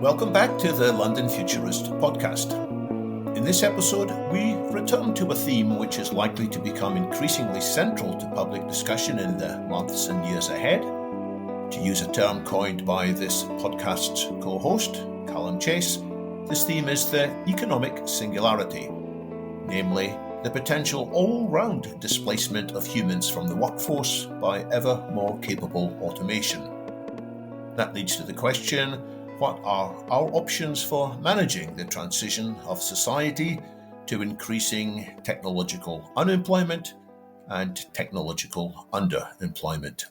Welcome back to the London Futurist podcast. In this episode, we return to a theme which is likely to become increasingly central to public discussion in the months and years ahead. To use a term coined by this podcast's co-host, Calum Chace, this theme is the economic singularity, namely the potential all-round displacement of humans from the workforce by ever more capable automation. That leads to the question, what are our options for managing the transition of society to increasing technological unemployment and technological underemployment?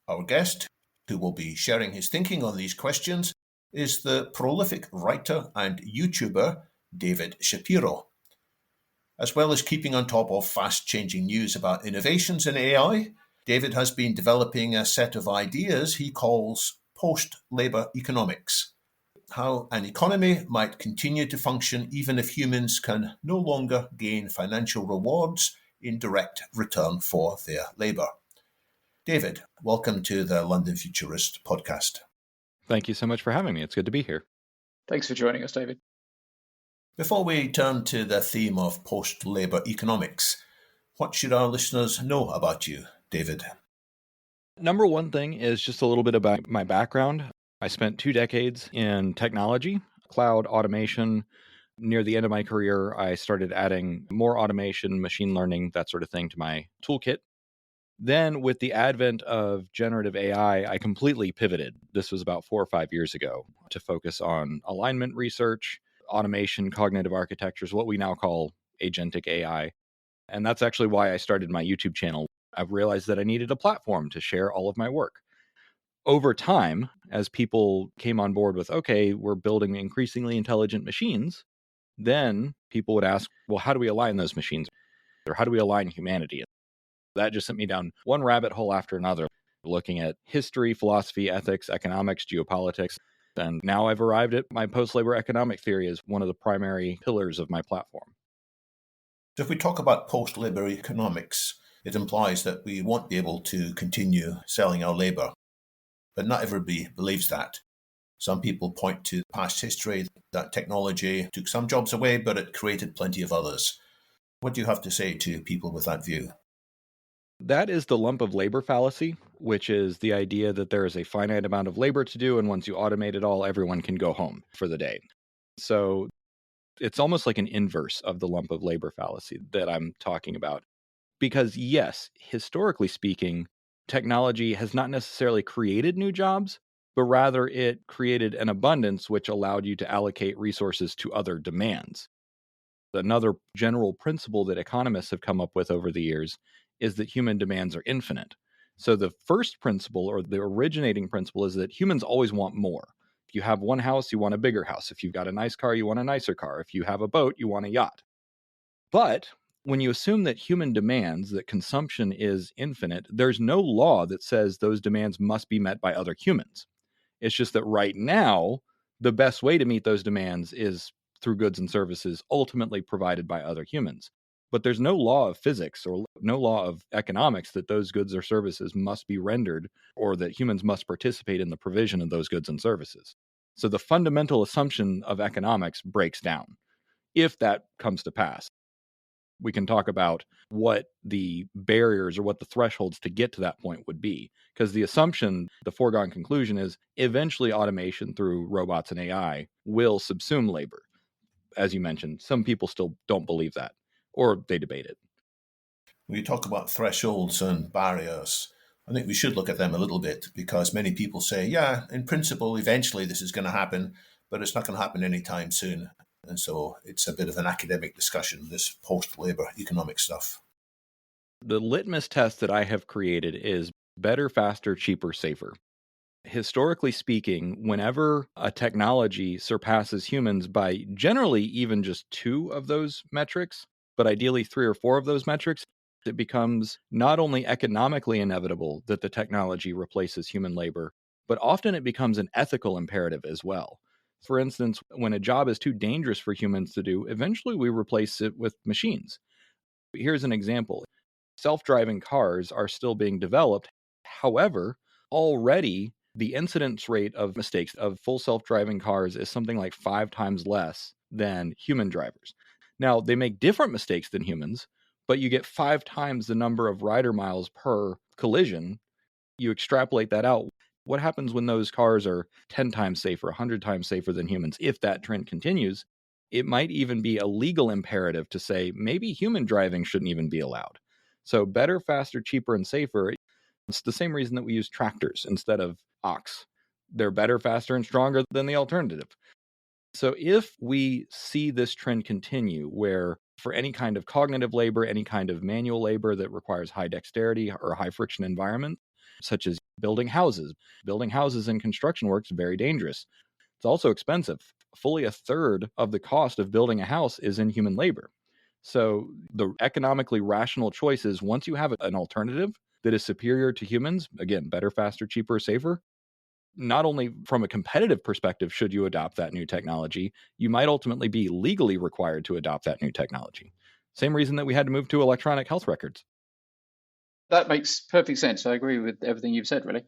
Our guest, who will be sharing his thinking on these questions, is the prolific writer and YouTuber David Shapiro. As well as keeping on top of fast-changing news about innovations in AI, David has been developing a set of ideas he calls post-labor economics, how an economy might continue to function even if humans can no longer gain financial rewards in direct return for their labor. David, welcome to the London Futurist podcast. Thank you so much for having me. It's good to be here. Thanks for joining us, David. Before we turn to the theme of post-labor economics, what should our listeners know about you, David? Number one thing is just a little bit about my background. I spent 2 decades in technology, cloud automation. Near the end of my career, I started adding more automation, machine learning, that sort of thing to my toolkit. Then with the advent of generative AI, I completely pivoted. This was about 4 or 5 years ago to focus on alignment research, automation, cognitive architectures, what we now call agentic AI. And that's actually why I started my YouTube channel. I've realized that I needed a platform to share all of my work. Over time, as people came on board with, okay, we're building increasingly intelligent machines, then people would ask, well, how do we align those machines? Or how do we align humanity? That just sent me down one rabbit hole after another, looking at history, philosophy, ethics, economics, geopolitics. And now I've arrived at my post-labor economic theory as one of the primary pillars of my platform. So if we talk about post-labor economics, it implies that we won't be able to continue selling our labor. But not everybody believes that. Some people point to past history that technology took some jobs away, but it created plenty of others. What do you have to say to people with that view? That is the lump of labor fallacy, which is the idea that there is a finite amount of labor to do, and once you automate it all, everyone can go home for the day. So it's almost like an inverse of the lump of labor fallacy that I'm talking about. Because yes, historically speaking, technology has not necessarily created new jobs, but rather it created an abundance which allowed you to allocate resources to other demands. Another general principle that economists have come up with over the years is that human demands are infinite. So the first principle, or the originating principle, is that humans always want more. If you have one house, you want a bigger house. If you've got a nice car, you want a nicer car. If you have a boat, you want a yacht. But when you assume that human demands, that consumption is infinite, there's no law that says those demands must be met by other humans. It's just that right now, the best way to meet those demands is through goods and services ultimately provided by other humans. But there's no law of physics or no law of economics that those goods or services must be rendered or that humans must participate in the provision of those goods and services. So the fundamental assumption of economics breaks down if that comes to pass. We can talk about what the barriers or what the thresholds to get to that point would be. Because the assumption, the foregone conclusion is eventually automation through robots and AI will subsume labor. As you mentioned, some people still don't believe that, or they debate it. When you talk about thresholds and barriers, I think we should look at them a little bit because many people say, yeah, in principle, eventually this is going to happen, but it's not going to happen anytime soon. And so it's a bit of an academic discussion, this post-labor economic stuff. The litmus test that I have created is better, faster, cheaper, safer. Historically speaking, whenever a technology surpasses humans by generally even just 2 of those metrics, but ideally 3 or 4 of those metrics, it becomes not only economically inevitable that the technology replaces human labor, but often it becomes an ethical imperative as well. For instance, when a job is too dangerous for humans to do, eventually we replace it with machines. Here's an example. Self-driving cars are still being developed. However, already the incidence rate of mistakes of full self-driving cars is something like 5 times less than human drivers. Now, they make different mistakes than humans, but you get 5 times the number of rider miles per collision. You extrapolate that out. What happens when those cars are 10 times safer, 100 times safer than humans? If that trend continues, it might even be a legal imperative to say maybe human driving shouldn't even be allowed. So better, faster, cheaper, and safer. It's the same reason that we use tractors instead of ox. They're better, faster, and stronger than the alternative. So if we see this trend continue where for any kind of cognitive labor, any kind of manual labor that requires high dexterity or high friction environment, such as building houses in construction work is very dangerous. It's also expensive. Fully a third of the cost of building a house is in human labor. So the economically rational choice is once you have an alternative that is superior to humans, again, better, faster, cheaper, safer, not only from a competitive perspective should you adopt that new technology, you might ultimately be legally required to adopt that new technology. Same reason that we had to move to electronic health records. That makes perfect sense. I agree with everything you've said, really.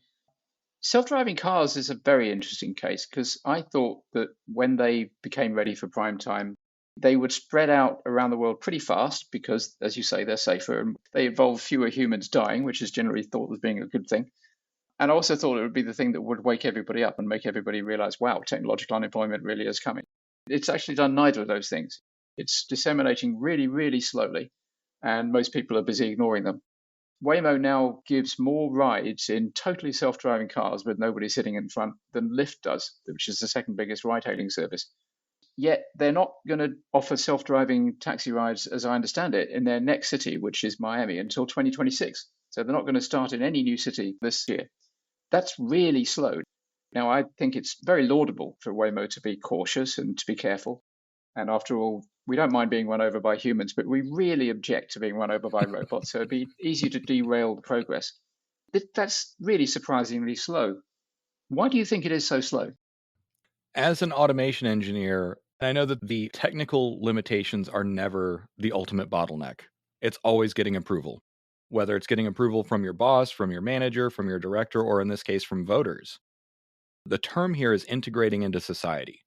Self-driving cars is a very interesting case because I thought that when they became ready for prime time, they would spread out around the world pretty fast because, as you say, they're safer and they involve fewer humans dying, which is generally thought as being a good thing. And I also thought it would be the thing that would wake everybody up and make everybody realize, wow, technological unemployment really is coming. It's actually done neither of those things. It's disseminating really, really slowly, and most people are busy ignoring them. Waymo now gives more rides in totally self-driving cars with nobody sitting in front than Lyft does, which is the second biggest ride-hailing service. Yet they're not going to offer self-driving taxi rides, as I understand it, in their next city, which is Miami, until 2026. So they're not going to start in any new city this year. That's really slow. Now, I think it's very laudable for Waymo to be cautious and to be careful. And after all, we don't mind being run over by humans, but we really object to being run over by robots. So it'd be easy to derail the progress. That's really surprisingly slow. Why do you think it is so slow? As an automation engineer, I know that the technical limitations are never the ultimate bottleneck. It's always getting approval, whether it's getting approval from your boss, from your manager, from your director, or in this case, from voters. The term here is integrating into society.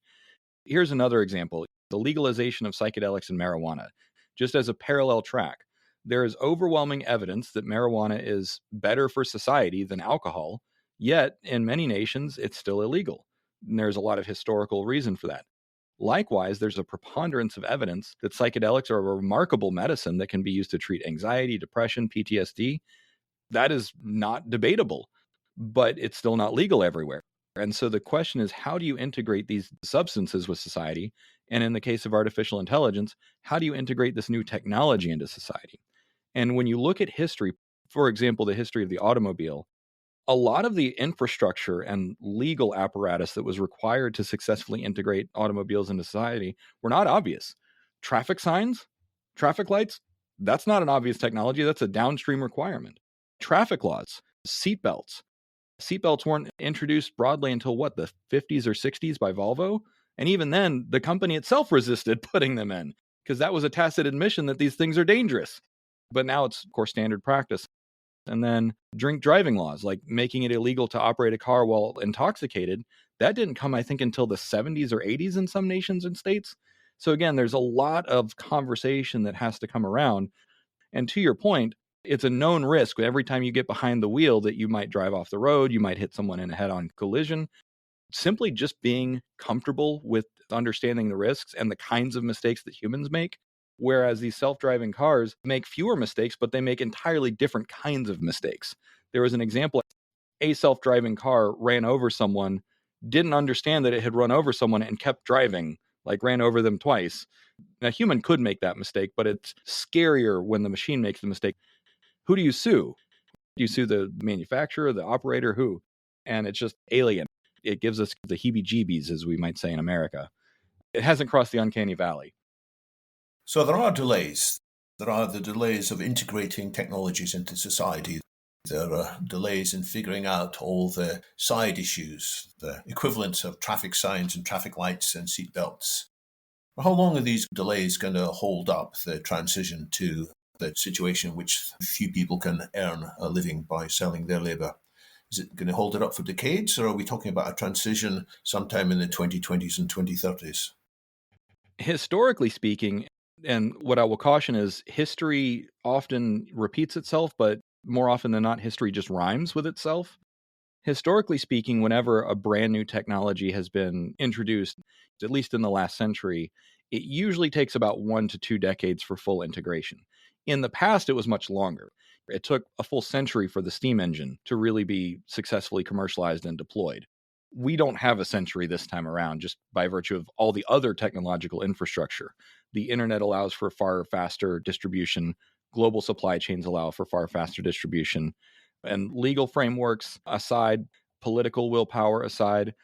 Here's another example, the legalization of psychedelics and marijuana. Just as a parallel track, there is overwhelming evidence that marijuana is better for society than alcohol, yet in many nations, it's still illegal. And there's a lot of historical reason for that. Likewise, there's a preponderance of evidence that psychedelics are a remarkable medicine that can be used to treat anxiety, depression, PTSD. That is not debatable, but it's still not legal everywhere. And so the question is, how do you integrate these substances with society? And in the case of artificial intelligence, how do you integrate this new technology into society? And when you look at history, for example, the history of the automobile, a lot of the infrastructure and legal apparatus that was required to successfully integrate automobiles into society were not obvious. Traffic signs, traffic lights, that's not an obvious technology. That's a downstream requirement. Traffic laws, seatbelts. Seatbelts weren't introduced broadly until the 50s or 60s by Volvo. And even then, the company itself resisted putting them in because that was a tacit admission that these things are dangerous. But now it's, of course, standard practice. And then drink driving laws, like making it illegal to operate a car while intoxicated, that didn't come, I think, until the 70s or 80s in some nations and states. So again, there's a lot of conversation that has to come around. And to your point, it's a known risk every time you get behind the wheel that you might drive off the road, you might hit someone in a head-on collision. Simply just being comfortable with understanding the risks and the kinds of mistakes that humans make. Whereas these self-driving cars make fewer mistakes, but they make entirely different kinds of mistakes. There was an example, a self-driving car ran over someone, didn't understand that it had run over someone and kept driving, like ran over them twice. Now, a human could make that mistake, but it's scarier when the machine makes the mistake. Who do you sue? Do you sue the manufacturer, the operator, who? And it's just alien. It gives us the heebie-jeebies, as we might say in America. It hasn't crossed the uncanny valley. So there are delays. There are the delays of integrating technologies into society. There are delays in figuring out all the side issues, the equivalents of traffic signs and traffic lights and seatbelts. How long are these delays going to hold up the transition to the situation in which few people can earn a living by selling their labor? Is it going to hold it up for decades, or are we talking about a transition sometime in the 2020s and 2030s? Historically speaking, and what I will caution is history often repeats itself, but more often than not, history just rhymes with itself. Historically speaking, whenever a brand new technology has been introduced, at least in the last century, it usually takes about 1 to 2 decades for full integration. In the past, it was much longer. It took a full century for the steam engine to really be successfully commercialized and deployed. We don't have a century this time around just by virtue of all the other technological infrastructure. The internet allows for far faster distribution. Global supply chains allow for far faster distribution. And legal frameworks aside, political willpower aside,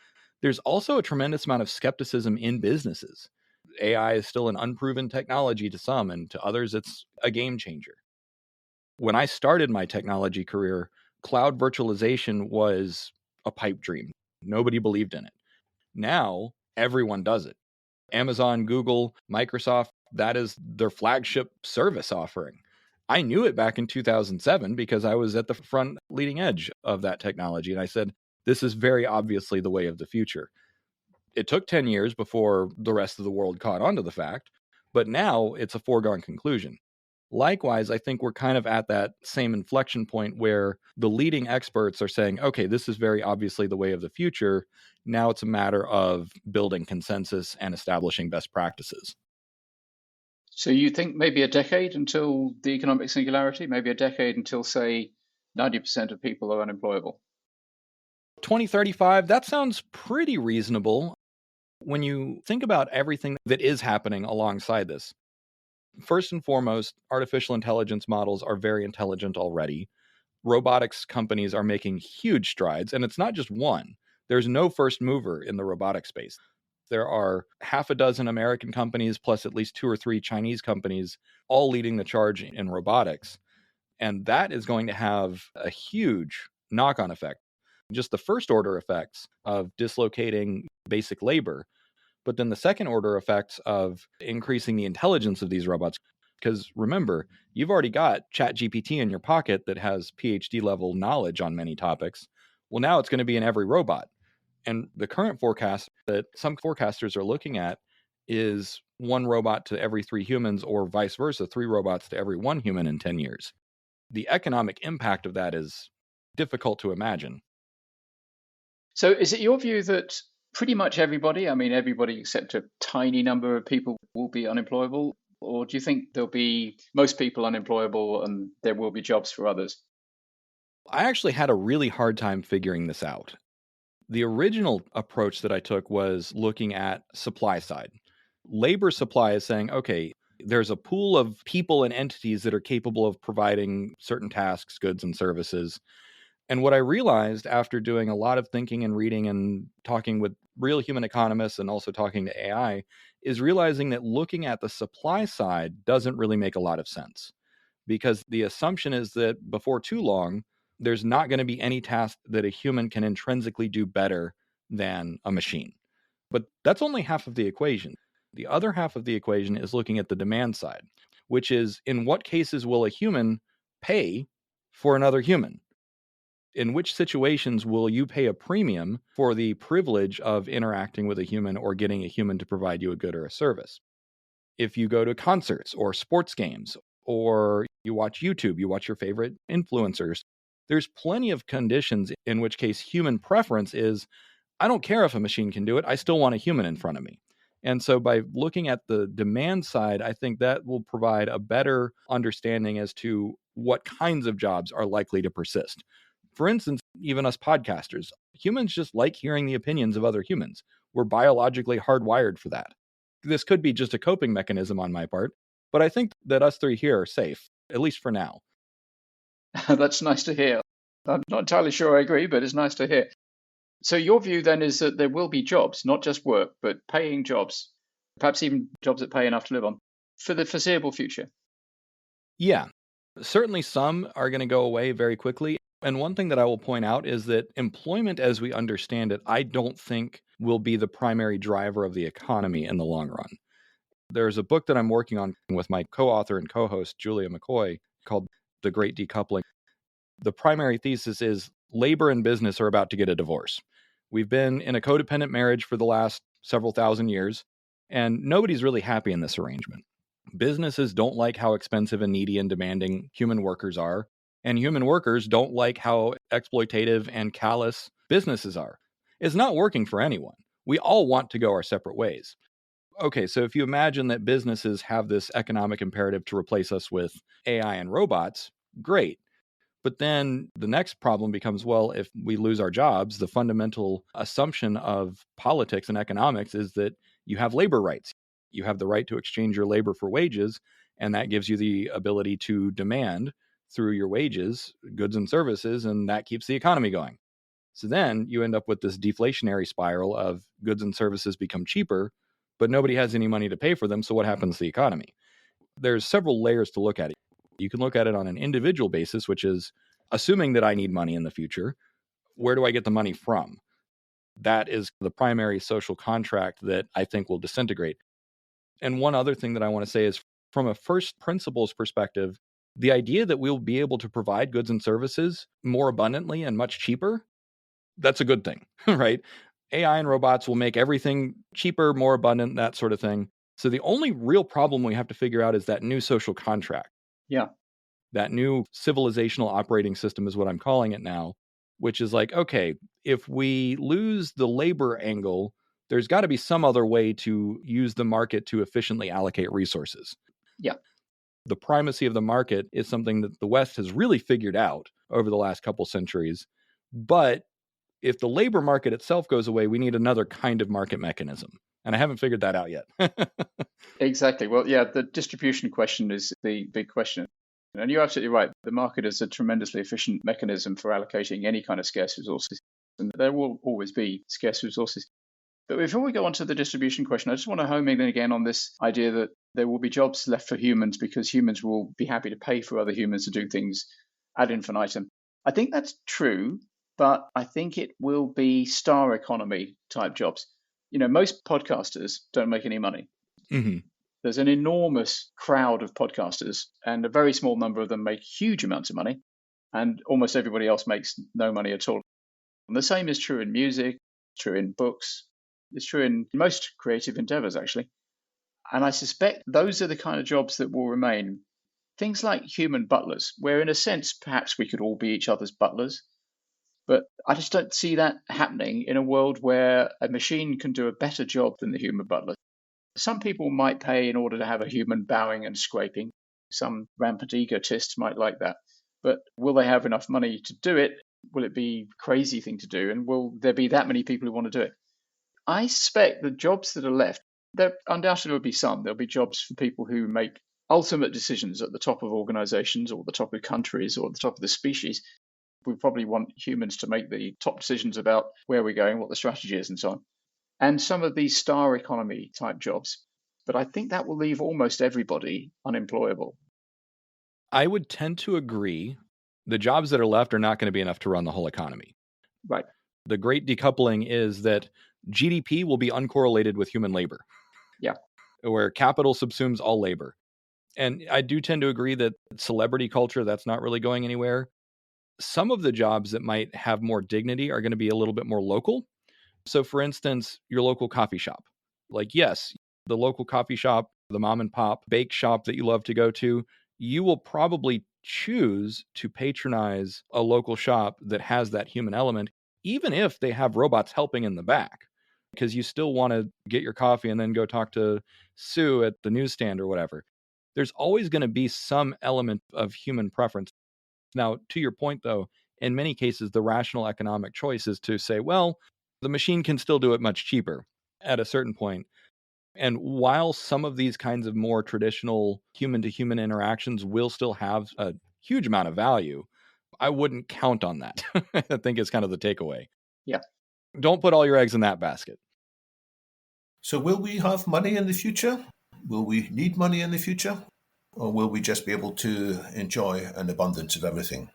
there's also a tremendous amount of skepticism in businesses. AI is still an unproven technology to some, and to others, it's a game changer. When I started my technology career, cloud virtualization was a pipe dream. Nobody believed in it. Now, everyone does it. Amazon, Google, Microsoft, that is their flagship service offering. I knew it back in 2007 because I was at the front leading edge of that technology. And I said, this is very obviously the way of the future. It took 10 years before the rest of the world caught on to the fact, but now it's a foregone conclusion. Likewise, I think we're kind of at that same inflection point where the leading experts are saying, okay, this is very obviously the way of the future. Now it's a matter of building consensus and establishing best practices. So you think maybe a decade until the economic singularity, maybe a decade until, say, 90% of people are unemployable? 2035, that sounds pretty reasonable when you think about everything that is happening alongside this. First and foremost, artificial intelligence models are very intelligent already. Robotics companies are making huge strides, and it's not just one. There's no first mover in the robotics space. There are half a dozen American companies, plus at least 2 or 3 Chinese companies, all leading the charge in robotics. And that is going to have a huge knock on effect. Just the first order effects of dislocating basic labor, but then the second order effects of increasing the intelligence of these robots. Because remember, you've already got ChatGPT in your pocket that has PhD level knowledge on many topics. Well, now it's going to be in every robot. And the current forecast that some forecasters are looking at is 1 robot to every 3 humans, or vice versa, 3 robots to every 1 human in 10 years. The economic impact of that is difficult to imagine. So is it your view that pretty much everybody, I mean, everybody except a tiny number of people, will be unemployable? Or do you think there'll be most people unemployable and there will be jobs for others? I actually had a really hard time figuring this out. The original approach that I took was looking at supply side. Labor supply is saying, okay, there's a pool of people and entities that are capable of providing certain tasks, goods, and services. And what I realized after doing a lot of thinking and reading and talking with real human economists and also talking to AI is realizing that looking at the supply side doesn't really make a lot of sense, because the assumption is that before too long, there's not going to be any task that a human can intrinsically do better than a machine. But that's only half of the equation. The other half of the equation is looking at the demand side, which is, in what cases will a human pay for another human? In which situations will you pay a premium for the privilege of interacting with a human or getting a human to provide you a good or a service? If you go to concerts or sports games, or you watch YouTube, you watch your favorite influencers, there's plenty of conditions in which case human preference is, I don't care if a machine can do it, I still want a human in front of me. And so by looking at the demand side, I think that will provide a better understanding as to what kinds of jobs are likely to persist. For instance, even us podcasters, humans just like hearing the opinions of other humans. We're biologically hardwired for that. This could be just a coping mechanism on my part, but I think that us 3 here are safe, at least for now. That's nice to hear. I'm not entirely sure I agree, but it's nice to hear. So your view then is that there will be jobs, not just work, but paying jobs, perhaps even jobs that pay enough to live on, for the foreseeable future. Yeah, certainly some are going to go away very quickly. And one thing that I will point out is that employment as we understand it, I don't think will be the primary driver of the economy in the long run. There's a book that I'm working on with my co-author and co-host, Julia McCoy, called The Great Decoupling. The primary thesis is labor and business are about to get a divorce. We've been in a codependent marriage for the last several thousand years, and nobody's really happy in this arrangement. Businesses don't like how expensive and needy and demanding human workers are, and human workers don't like how exploitative and callous businesses are. It's not working for anyone. We all want to go our separate ways. Okay, so if you imagine that businesses have this economic imperative to replace us with AI and robots, great. But then the next problem becomes, well, if we lose our jobs, the fundamental assumption of politics and economics is that you have labor rights. You have the right to exchange your labor for wages, and that gives you the ability to demand through your wages goods and services, and that keeps the economy going. So then you end up with this deflationary spiral of goods and services become cheaper, but nobody has any money to pay for them. So what happens to the economy? There's several layers to look at it. You can look at it on an individual basis, which is assuming that I need money in the future. Where do I get the money from? That is the primary social contract that I think will disintegrate. And one other thing that I want to say is from a first principles perspective, the idea that we'll be able to provide goods and services more abundantly and much cheaper, that's a good thing, right? AI and robots will make everything cheaper, more abundant, that sort of thing. So the only real problem we have to figure out is that new social contract. Yeah. That new civilizational operating system is what I'm calling it now, which is like, okay, if we lose the labor angle, there's got to be some other way to use the market to efficiently allocate resources. Yeah. The primacy of the market is something that the West has really figured out over the last couple centuries. But if the labor market itself goes away, we need another kind of market mechanism. And I haven't figured that out yet. Exactly. Well, yeah, the distribution question is the big question. And you're absolutely right. The market is a tremendously efficient mechanism for allocating any kind of scarce resources. And there will always be scarce resources. But before we go on to the distribution question, I just want to home in again on this idea that there will be jobs left for humans because humans will be happy to pay for other humans to do things ad infinitum. I think that's true, but I think it will be star economy type jobs. You know, most podcasters don't make any money. Mm-hmm. There's an enormous crowd of podcasters, and a very small number of them make huge amounts of money, and almost everybody else makes no money at all. And the same is true in music, true in books, it's true in most creative endeavors, actually. And I suspect those are the kind of jobs that will remain. Things like human butlers, where in a sense, perhaps we could all be each other's butlers. But I just don't see that happening in a world where a machine can do a better job than the human butler. Some people might pay in order to have a human bowing and scraping. Some rampant egotists might like that. But will they have enough money to do it? Will it be a crazy thing to do? And will there be that many people who want to do it? I suspect the jobs that are left, there undoubtedly will be some. There'll be jobs for people who make ultimate decisions at the top of organizations or the top of countries or the top of the species. We probably want humans to make the top decisions about where we're going, what the strategy is, and so on. And some of these star economy type jobs. But I think that will leave almost everybody unemployable. I would tend to agree. The jobs that are left are not going to be enough to run the whole economy. Right. The great decoupling is that GDP will be uncorrelated with human labor. Yeah. Where capital subsumes all labor. And I do tend to agree that celebrity culture, that's not really going anywhere. Some of the jobs that might have more dignity are going to be a little bit more local. So for instance, your local coffee shop. Like, yes, the local coffee shop, the mom and pop bake shop that you love to go to, you will probably choose to patronize a local shop that has that human element, even if they have robots helping in the back, because you still want to get your coffee and then go talk to Sue at the newsstand or whatever. There's always going to be some element of human preference. Now, to your point, though, in many cases, the rational economic choice is to say, well, the machine can still do it much cheaper at a certain point. And while some of these kinds of more traditional human-to-human interactions will still have a huge amount of value, I wouldn't count on that. I think it's kind of the takeaway. Yeah. Don't put all your eggs in that basket. So will we have money in the future? Will we need money in the future? Or will we just be able to enjoy an abundance of everything?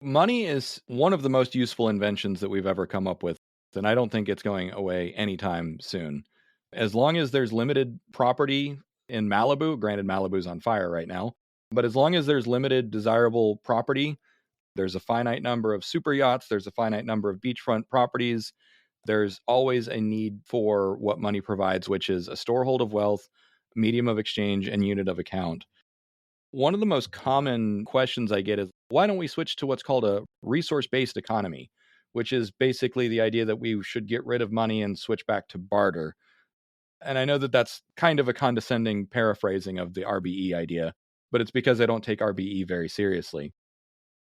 Money is one of the most useful inventions that we've ever come up with, and I don't think it's going away anytime soon. As long as there's limited property in Malibu, granted Malibu's on fire right now, but as long as there's limited desirable property, There's a finite number of super yachts. There's a finite number of beachfront properties. There's always a need for what money provides, which is a storehold of wealth, medium of exchange, and unit of account. One of the most common questions I get is, why don't we switch to what's called a resource-based economy, which is basically the idea that we should get rid of money and switch back to barter. And I know that that's kind of a condescending paraphrasing of the RBE idea, but it's because I don't take RBE very seriously.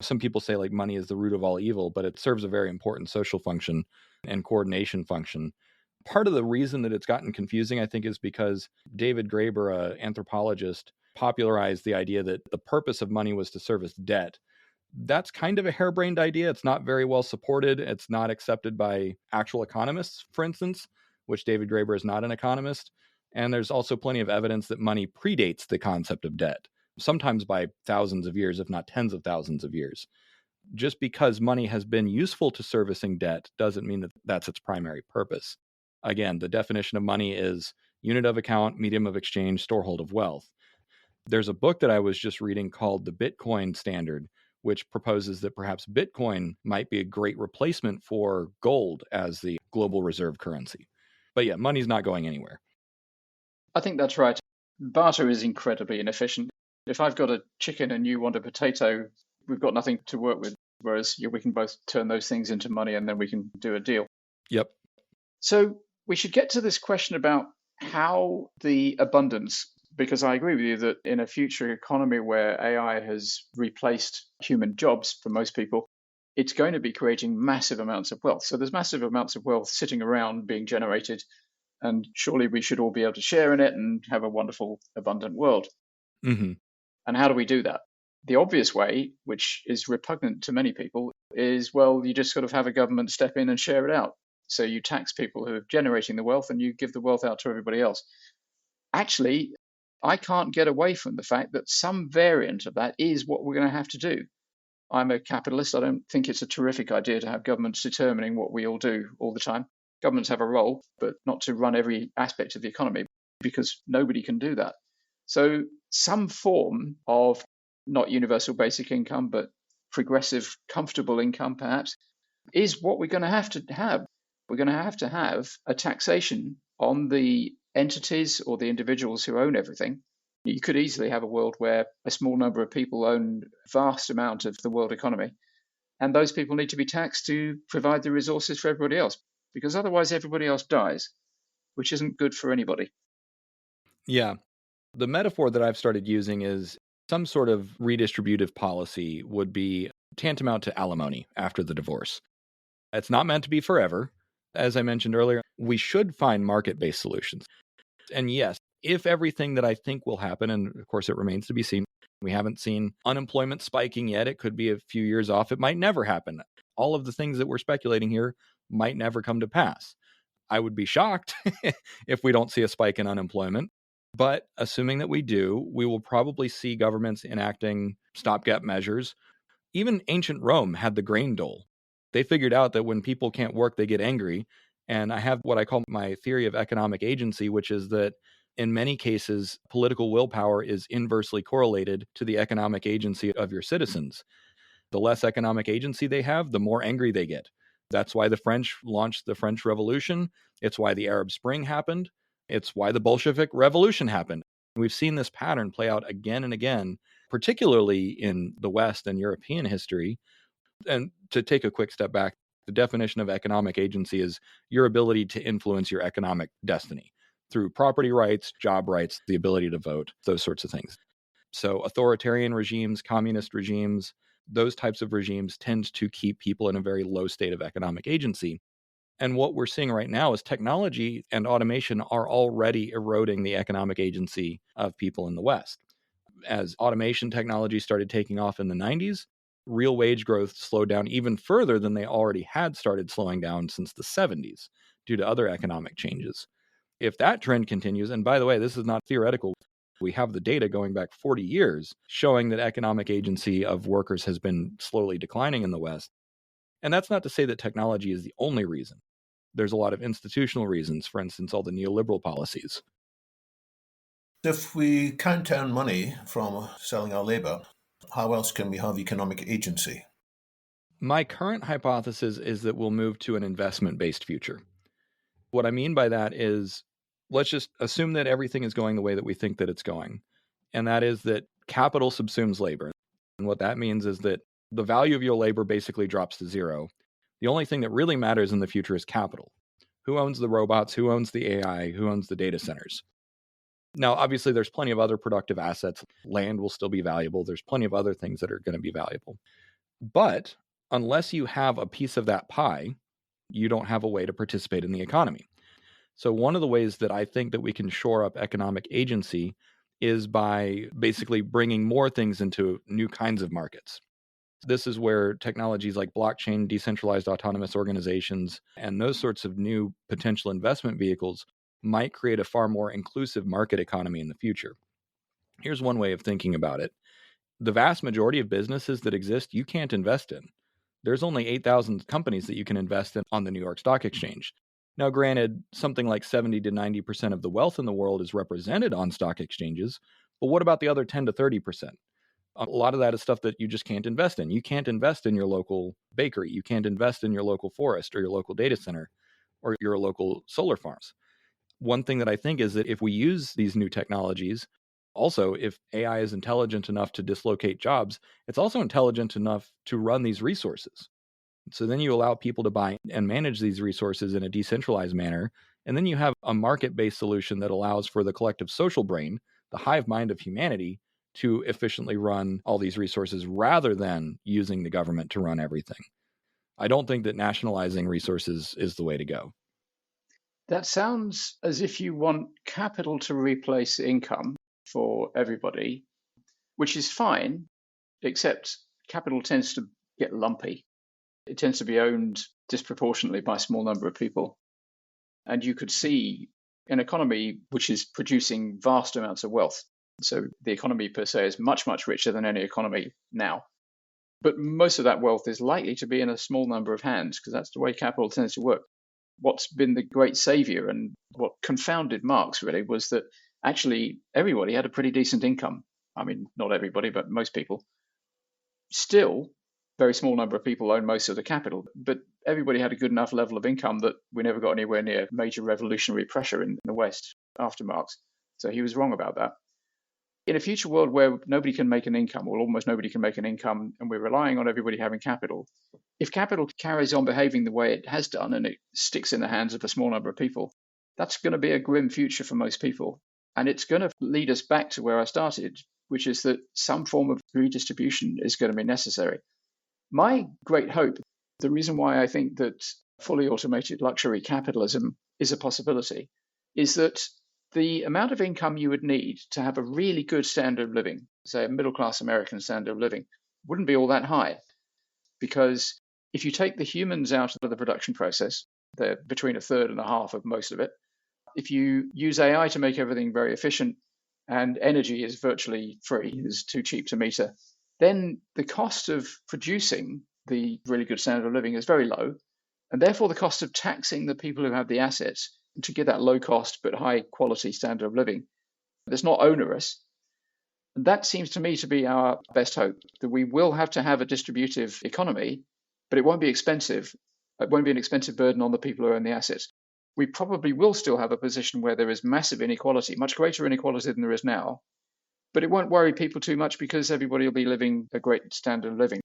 Some people say like money is the root of all evil, but it serves a very important social function and coordination function. Part of the reason that it's gotten confusing, I think, is because David Graeber, an anthropologist, popularized the idea that the purpose of money was to service debt. That's kind of a harebrained idea. It's not very well supported. It's not accepted by actual economists, for instance, which David Graeber is not an economist. And there's also plenty of evidence that money predates the concept of debt, sometimes by thousands of years, if not tens of thousands of years. Just because money has been useful to servicing debt doesn't mean that that's its primary purpose. Again, the definition of money is unit of account, medium of exchange, storehold of wealth. There's a book that I was just reading called The Bitcoin Standard, which proposes that perhaps Bitcoin might be a great replacement for gold as the global reserve currency. But yeah, money's not going anywhere. I think that's right. Barter is incredibly inefficient. If I've got a chicken and you want a potato, we've got nothing to work with, whereas we can both turn those things into money and then we can do a deal. Yep. So we should get to this question about how the abundance, because I agree with you that in a future economy where AI has replaced human jobs for most people, it's going to be creating massive amounts of wealth. So there's massive amounts of wealth sitting around being generated, and surely we should all be able to share in it and have a wonderful, abundant world. Mm-hmm. And how do we do that? The obvious way, which is repugnant to many people, is, well, you just sort of have a government step in and share it out. So you tax people who are generating the wealth and you give the wealth out to everybody else. Actually, I can't get away from the fact that some variant of that is what we're going to have to do. I'm a capitalist. I don't think it's a terrific idea to have governments determining what we all do all the time. Governments have a role, but not to run every aspect of the economy, because nobody can do that. So some form of not universal basic income, but progressive, comfortable income, perhaps, is what we're going to have to have. We're going to have a taxation on the entities or the individuals who own everything. You could easily have a world where a small number of people own a vast amount of the world economy, and those people need to be taxed to provide the resources for everybody else, because otherwise everybody else dies, which isn't good for anybody. Yeah. The metaphor that I've started using is some sort of redistributive policy would be tantamount to alimony after the divorce. It's not meant to be forever. As I mentioned earlier, we should find market-based solutions. And yes, if everything that I think will happen, and of course it remains to be seen, we haven't seen unemployment spiking yet. It could be a few years off. It might never happen. All of the things that we're speculating here might never come to pass. I would be shocked if we don't see a spike in unemployment. But assuming that we do, we will probably see governments enacting stopgap measures. Even ancient Rome had the grain dole. They figured out that when people can't work, they get angry. And I have what I call my theory of economic agency, which is that in many cases, political willpower is inversely correlated to the economic agency of your citizens. The less economic agency they have, the more angry they get. That's why the French launched the French Revolution. It's why the Arab Spring happened. It's why the Bolshevik Revolution happened. We've seen this pattern play out again and again, particularly in the West and European history. And to take a quick step back, the definition of economic agency is your ability to influence your economic destiny through property rights, job rights, the ability to vote, those sorts of things. So authoritarian regimes, communist regimes, those types of regimes tend to keep people in a very low state of economic agency. And what we're seeing right now is technology and automation are already eroding the economic agency of people in the West. As automation technology started taking off in the 90s, real wage growth slowed down even further than they already had started slowing down since the 70s due to other economic changes. If that trend continues, and by the way, this is not theoretical, we have the data going back 40 years showing that economic agency of workers has been slowly declining in the West. And that's not to say that technology is the only reason. There's a lot of institutional reasons, for instance, all the neoliberal policies. If we can't earn money from selling our labor, how else can we have economic agency? My current hypothesis is that we'll move to an investment-based future. What I mean by that is, let's just assume that everything is going the way that we think that it's going. And that is that capital subsumes labor. And what that means is that the value of your labor basically drops to zero. The only thing that really matters in the future is capital. Who owns the robots? Who owns the AI? Who owns the data centers? Now, obviously, there's plenty of other productive assets. Land will still be valuable. There's plenty of other things that are going to be valuable. But unless you have a piece of that pie, you don't have a way to participate in the economy. So one of the ways that I think that we can shore up economic agency is by basically bringing more things into new kinds of markets. This is where technologies like blockchain, decentralized autonomous organizations, and those sorts of new potential investment vehicles might create a far more inclusive market economy in the future. Here's one way of thinking about it. The vast majority of businesses that exist, you can't invest in. There's only 8,000 companies that you can invest in on the New York Stock Exchange. Now, granted, something like 70 to 90% of the wealth in the world is represented on stock exchanges, but what about the other 10 to 30%? A lot of that is stuff that you just can't invest in. You can't invest in your local bakery. You can't invest in your local forest or your local data center or your local solar farms. One thing that I think is that if we use these new technologies, also, if AI is intelligent enough to dislocate jobs, it's also intelligent enough to run these resources. So then you allow people to buy and manage these resources in a decentralized manner. And then you have a market-based solution that allows for the collective social brain, the hive mind of humanity, to efficiently run all these resources rather than using the government to run everything. I don't think that nationalizing resources is the way to go. That sounds as if you want capital to replace income for everybody, which is fine, except capital tends to get lumpy. It tends to be owned disproportionately by a small number of people. And you could see an economy which is producing vast amounts of wealth. So the economy per se is much, much richer than any economy now. But most of that wealth is likely to be in a small number of hands because that's the way capital tends to work. What's been the great savior and what confounded Marx really was that actually everybody had a pretty decent income. I mean, not everybody, but most people. Still, very small number of people own most of the capital, but everybody had a good enough level of income that we never got anywhere near major revolutionary pressure in the West after Marx. So he was wrong about that. In a future world where nobody can make an income, or almost nobody can make an income, and we're relying on everybody having capital, if capital carries on behaving the way it has done and it sticks in the hands of a small number of people, that's going to be a grim future for most people. And it's going to lead us back to where I started, which is that some form of redistribution is going to be necessary. My great hope, the reason why I think that fully automated luxury capitalism is a possibility, is that the amount of income you would need to have a really good standard of living, say a middle-class American standard of living, wouldn't be all that high. Because if you take the humans out of the production process, they're between a third and a half of most of it. If you use AI to make everything very efficient and energy is virtually free, is too cheap to meter, then the cost of producing the really good standard of living is very low. And therefore, the cost of taxing the people who have the assets to get that low cost but high quality standard of living, that's not onerous. And that seems to me to be our best hope, that we will have to have a distributive economy, but it won't be expensive. It won't be an expensive burden on the people who own the assets. We probably will still have a position where there is massive inequality, much greater inequality than there is now. But it won't worry people too much because everybody will be living a great standard of living.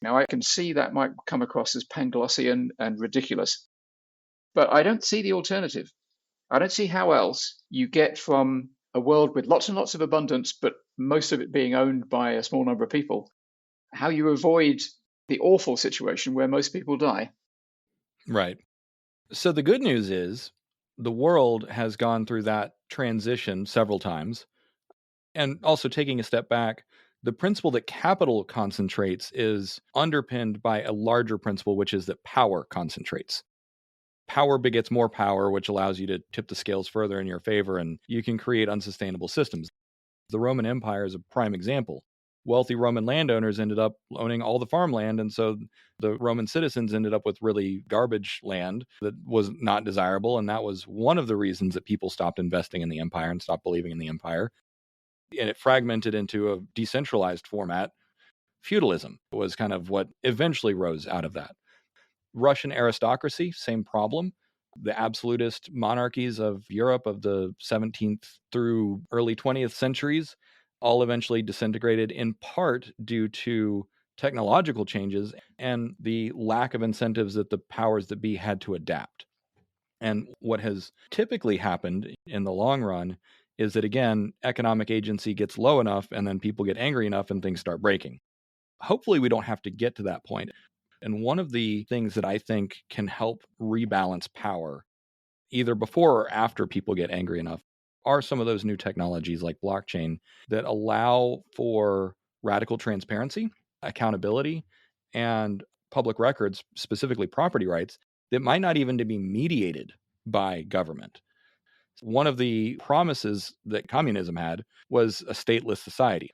Now, I can see that might come across as Panglossian and ridiculous, but I don't see the alternative. I don't see how else you get from a world with lots and lots of abundance, but most of it being owned by a small number of people, how you avoid the awful situation where most people die. Right. So the good news is the world has gone through that transition several times. And also taking a step back, the principle that capital concentrates is underpinned by a larger principle, which is that power concentrates. Power begets more power, which allows you to tip the scales further in your favor, and you can create unsustainable systems. The Roman Empire is a prime example. Wealthy Roman landowners ended up owning all the farmland, and so the Roman citizens ended up with really garbage land that was not desirable, and that was one of the reasons that people stopped investing in the empire and stopped believing in the empire. And it fragmented into a decentralized format. feudalism was kind of what eventually rose out of that. Russian aristocracy, same problem. The absolutist monarchies of Europe of the 17th through early 20th centuries all eventually disintegrated, in part due to technological changes and the lack of incentives that the powers that be had to adapt. And what has typically happened in the long run is that, again, economic agency gets low enough and then people get angry enough and things start breaking. Hopefully, we don't have to get to that point. And one of the things that I think can help rebalance power, either before or after people get angry enough, are some of those new technologies like blockchain that allow for radical transparency, accountability, and public records, specifically property rights, that might not even to be mediated by government. One of the promises that communism had was a stateless society.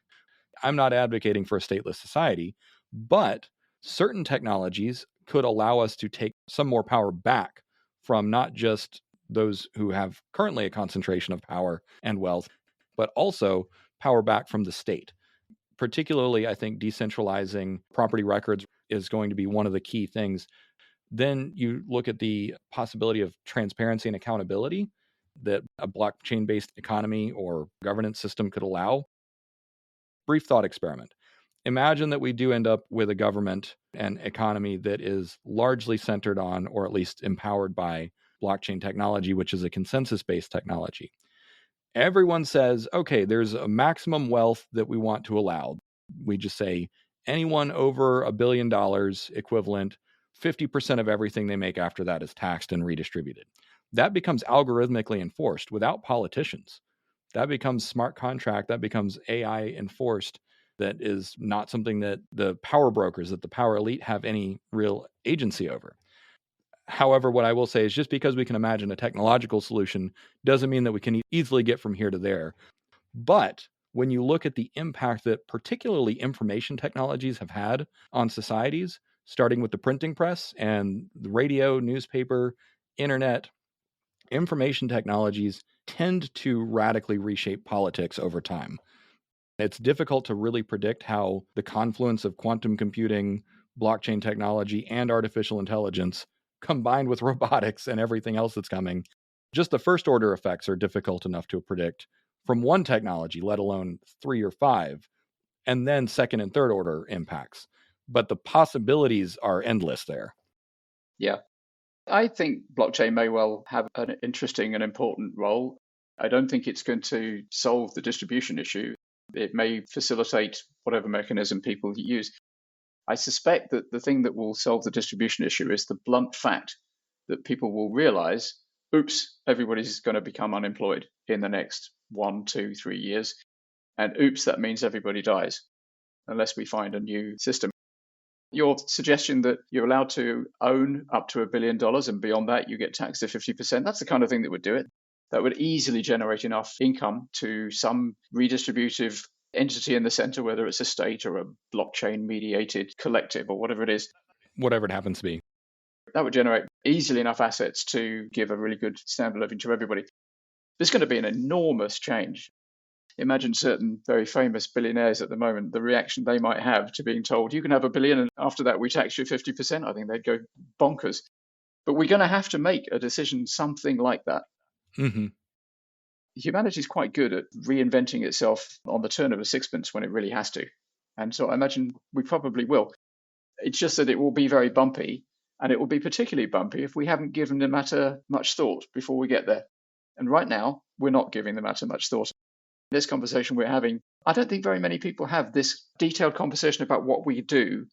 I'm not advocating for a stateless society, but certain technologies could allow us to take some more power back from not just those who have currently a concentration of power and wealth, but also power back from the state. Particularly, I think decentralizing property records is going to be one of the key things. Then you look at the possibility of transparency and accountability that a blockchain-based economy or governance system could allow. Brief thought experiment. Imagine that we do end up with a government and economy that is largely centered on, or at least empowered by, blockchain technology, which is a consensus-based technology. Everyone says, okay, there's a maximum wealth that we want to allow. We just say anyone over $1 billion equivalent, 50% of everything they make after that is taxed and redistributed. That becomes algorithmically enforced without politicians. That becomes smart contract. That becomes AI enforced. That is not something that the power brokers, that the power elite have any real agency over. However, what I will say is just because we can imagine a technological solution doesn't mean that we can easily get from here to there. But when you look at the impact that particularly information technologies have had on societies, starting with the printing press and the radio, newspaper, internet, information technologies tend to radically reshape politics over time. It's difficult to really predict how the confluence of quantum computing, blockchain technology, and artificial intelligence, combined with robotics and everything else that's coming, just the first order effects are difficult enough to predict from one technology, let alone 3 or 5, and then second and third order impacts. But the possibilities are endless there. Yeah. I think blockchain may well have an interesting and important role. I don't think it's going to solve the distribution issue. It may facilitate whatever mechanism people use. I suspect that the thing that will solve the distribution issue is the blunt fact that people will realize, oops, everybody's going to become unemployed in the next 1, 2, 3 years. And oops, that means everybody dies unless we find a new system. Your suggestion that you're allowed to own up to $1 billion and beyond that you get taxed at 50%, that's the kind of thing that would do it. That would easily generate enough income to some redistributive entity in the center, whether it's a state or a blockchain mediated collective or whatever it is. Whatever it happens to be. That would generate easily enough assets to give a really good standard of living to everybody. There's going to be an enormous change. Imagine certain very famous billionaires at the moment, the reaction they might have to being told, you can have $1 billion and after that we tax you 50%. I think they'd go bonkers. But we're going to have to make a decision, something like that. Mm-hmm. Humanity is quite good at reinventing itself on the turn of a sixpence when it really has to. And so I imagine we probably will. It's just that it will be very bumpy, and it will be particularly bumpy if we haven't given the matter much thought before we get there. And right now, we're not giving the matter much thought. This conversation we're having, I don't think very many people have this detailed conversation about what we do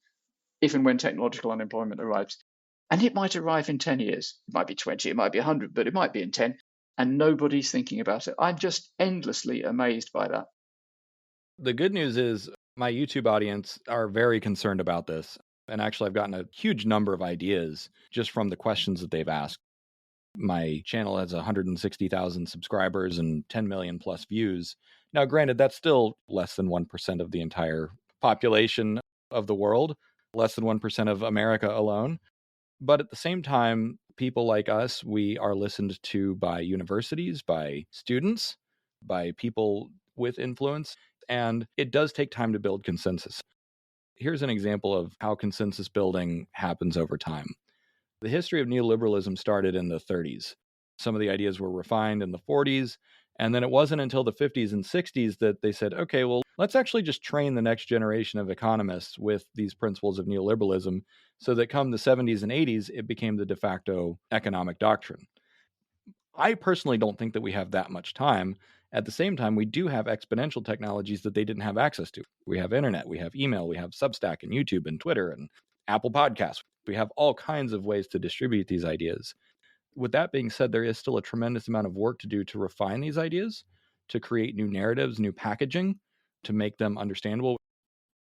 if and when technological unemployment arrives. And it might arrive in 10 years. It might be 20, it might be 100, but it might be in 10. And nobody's thinking about it. I'm just endlessly amazed by that. The good news is my YouTube audience are very concerned about this. And actually, I've gotten a huge number of ideas just from the questions that they've asked. My channel has 160,000 subscribers and 10 million plus views. Now, granted, that's still less than 1% of the entire population of the world, less than 1% of America alone. But at the same time, people like us, we are listened to by universities, by students, by people with influence, and it does take time to build consensus. Here's an example of how consensus building happens over time. The history of neoliberalism started in the 30s. Some of the ideas were refined in the 40s. And then it wasn't until the 50s and 60s that they said, okay, well, let's actually just train the next generation of economists with these principles of neoliberalism so that come the 70s and 80s, it became the de facto economic doctrine. I personally don't think that we have that much time. At the same time, we do have exponential technologies that they didn't have access to. We have internet, we have email, we have Substack and YouTube and Twitter and Apple Podcasts. We have all kinds of ways to distribute these ideas. With that being said, there is still a tremendous amount of work to do to refine these ideas, to create new narratives, new packaging, to make them understandable.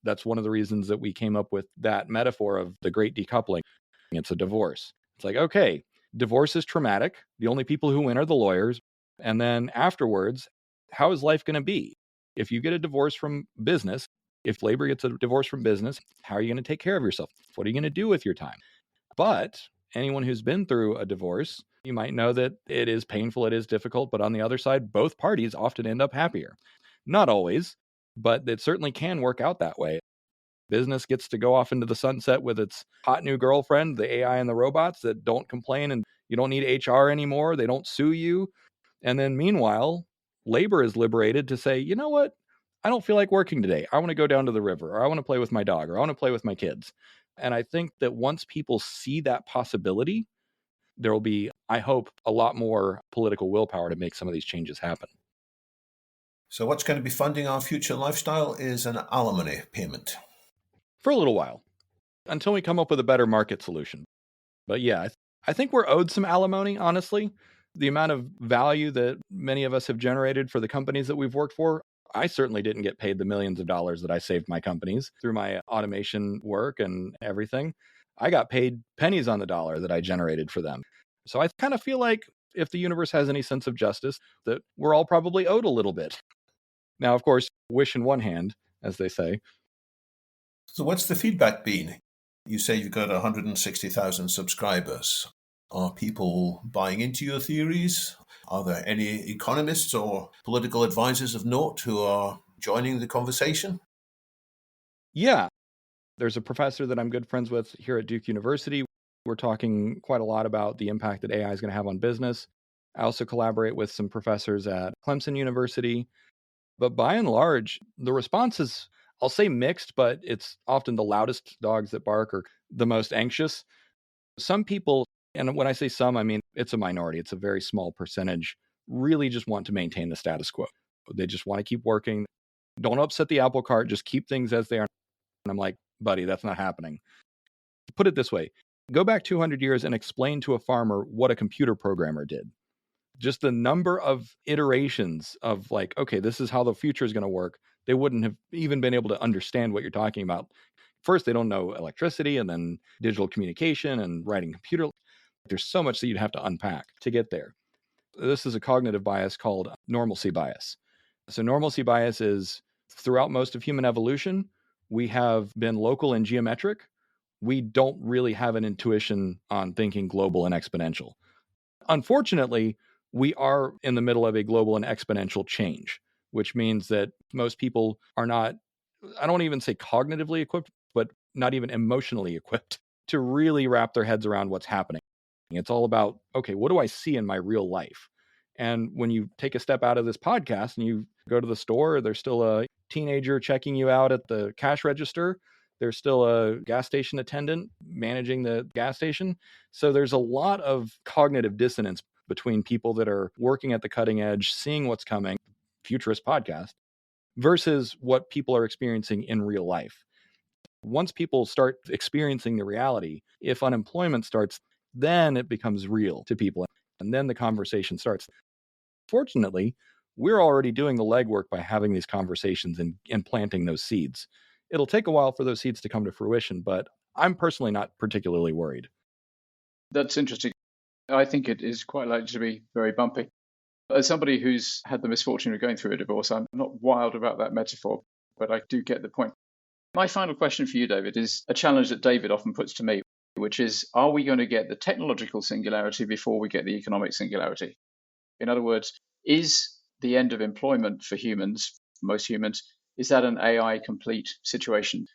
That's one of the reasons that we came up with that metaphor of the great decoupling. It's a divorce. It's like, okay, divorce is traumatic. The only people who win are the lawyers. And then afterwards, how is life going to be? If you get a divorce from business, if labor gets a divorce from business, how are you going to take care of yourself? What are you going to do with your time? But anyone who's been through a divorce, you might know that it is painful, it is difficult, but on the other side, both parties often end up happier. Not always, but it certainly can work out that way. Business gets to go off into the sunset with its hot new girlfriend, the AI and the robots that don't complain, and you don't need HR anymore. They don't sue you. And then meanwhile, labor is liberated to say, you know what? I don't feel like working today. I want to go down to the river, or I want to play with my dog, or I want to play with my kids. And I think that once people see that possibility, there will be, I hope, a lot more political willpower to make some of these changes happen. So what's going to be funding our future lifestyle is an alimony payment. For a little while, until we come up with a better market solution. But yeah, I think we're owed some alimony, honestly. The amount of value that many of us have generated for the companies that we've worked for, I certainly didn't get paid the millions of dollars that I saved my companies through my automation work and everything. I got paid pennies on the dollar that I generated for them. So I kind of feel like if the universe has any sense of justice, that we're all probably owed a little bit. Now, of course, wish in one hand, as they say. So what's the feedback been? You say you've got 160,000 subscribers. Are people buying into your theories? Are there any economists or political advisors of note who are joining the conversation? Yeah. There's a professor that I'm good friends with here at Duke University. We're talking quite a lot about the impact that AI is going to have on business. I also collaborate with some professors at Clemson University. But by and large, the response is, I'll say mixed, but it's often the loudest dogs that bark or the most anxious. Some people, and when I say some, I mean it's a minority, it's a very small percentage, really just want to maintain the status quo. They just want to keep working. Don't upset the apple cart, just keep things as they are. And I'm like, buddy, that's not happening. Put it this way, go back 200 years and explain to a farmer what a computer programmer did. Just the number of iterations of like, okay, this is how the future is going to work. They wouldn't have even been able to understand what you're talking about. First, they don't know electricity and then digital communication and writing computer. There's so much that you'd have to unpack to get there. This is a cognitive bias called normalcy bias. So normalcy bias is throughout most of human evolution, we have been local and geometric. We don't really have an intuition on thinking global and exponential. Unfortunately, we are in the middle of a global and exponential change, which means that most people are not, I don't even say cognitively equipped, but not even emotionally equipped to really wrap their heads around what's happening. It's all about, okay, what do I see in my real life? And when you take a step out of this podcast and you go to the store, there's still a teenager checking you out at the cash register. There's still a gas station attendant managing the gas station. So there's a lot of cognitive dissonance between people that are working at the cutting edge, seeing what's coming, Futurist podcast, versus what people are experiencing in real life. Once people start experiencing the reality, if unemployment starts, then it becomes real to people. And then the conversation starts. Fortunately, we're already doing the legwork by having these conversations and planting those seeds. It'll take a while for those seeds to come to fruition, but I'm personally not particularly worried. That's interesting. I think it is quite likely to be very bumpy. As somebody who's had the misfortune of going through a divorce, I'm not wild about that metaphor, but I do get the point. My final question for you, David, is a challenge that David often puts to me, which is, are we going to get the technological singularity before we get the economic singularity? In other words, is the end of employment for humans, most humans, is that an AI complete situation?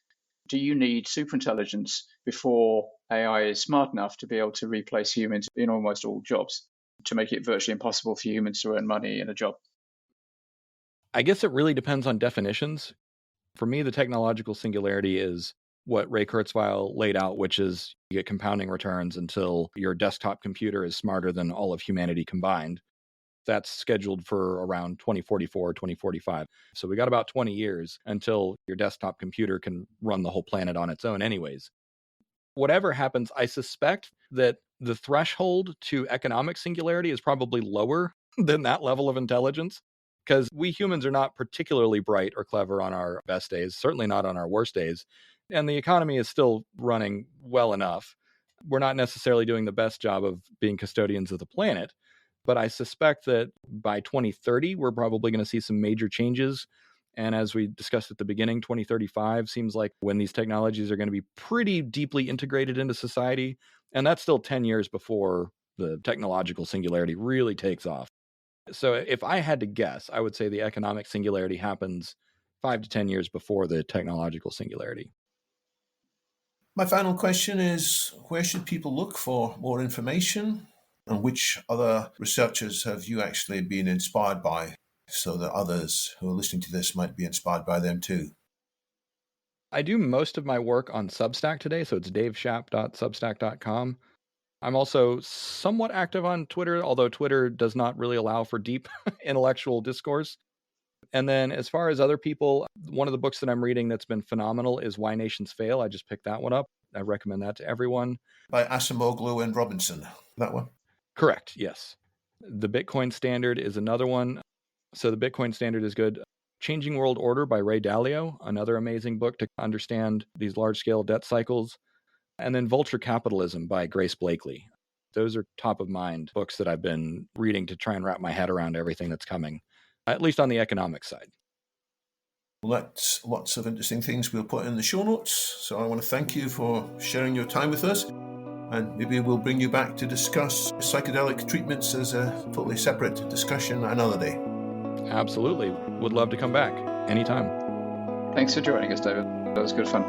Do you need superintelligence before AI is smart enough to be able to replace humans in almost all jobs, to make it virtually impossible for humans to earn money in a job? I guess it really depends on definitions. For me, the technological singularity is what Ray Kurzweil laid out, which is you get compounding returns until your desktop computer is smarter than all of humanity combined. That's scheduled for around 2044, 2045. So we got about 20 years until your desktop computer can run the whole planet on its own anyways. Whatever happens, I suspect that the threshold to economic singularity is probably lower than that level of intelligence, because we humans are not particularly bright or clever on our best days, certainly not on our worst days. And the economy is still running well enough. We're not necessarily doing the best job of being custodians of the planet. But I suspect that by 2030, we're probably going to see some major changes. And as we discussed at the beginning, 2035 seems like when these technologies are going to be pretty deeply integrated into society. And that's still 10 years before the technological singularity really takes off. So if I had to guess, I would say the economic singularity happens 5 to 10 years before the technological singularity. My final question is, where should people look for more information? And which other researchers have you actually been inspired by, so that others who are listening to this might be inspired by them too? I do most of my work on Substack today, so it's daveshap.substack.com. I'm also somewhat active on Twitter, although Twitter does not really allow for deep intellectual discourse. And then as far as other people, one of the books that I'm reading that's been phenomenal is Why Nations Fail. I just picked that one up. I recommend that to everyone. By Acemoglu and Robinson, that one? Correct, yes. The Bitcoin Standard is another one. So the Bitcoin Standard is good. Changing World Order by Ray Dalio, another amazing book to understand these large-scale debt cycles. And then Vulture Capitalism by Grace Blakely. Those are top of mind books that I've been reading to try and wrap my head around everything that's coming, at least on the economic side. Well, that's lots of interesting things we'll put in the show notes. So I want to thank you for sharing your time with us. And maybe we'll bring you back to discuss psychedelic treatments as a totally separate discussion another day. Absolutely. Would love to come back anytime. Thanks for joining us, David. That was good fun.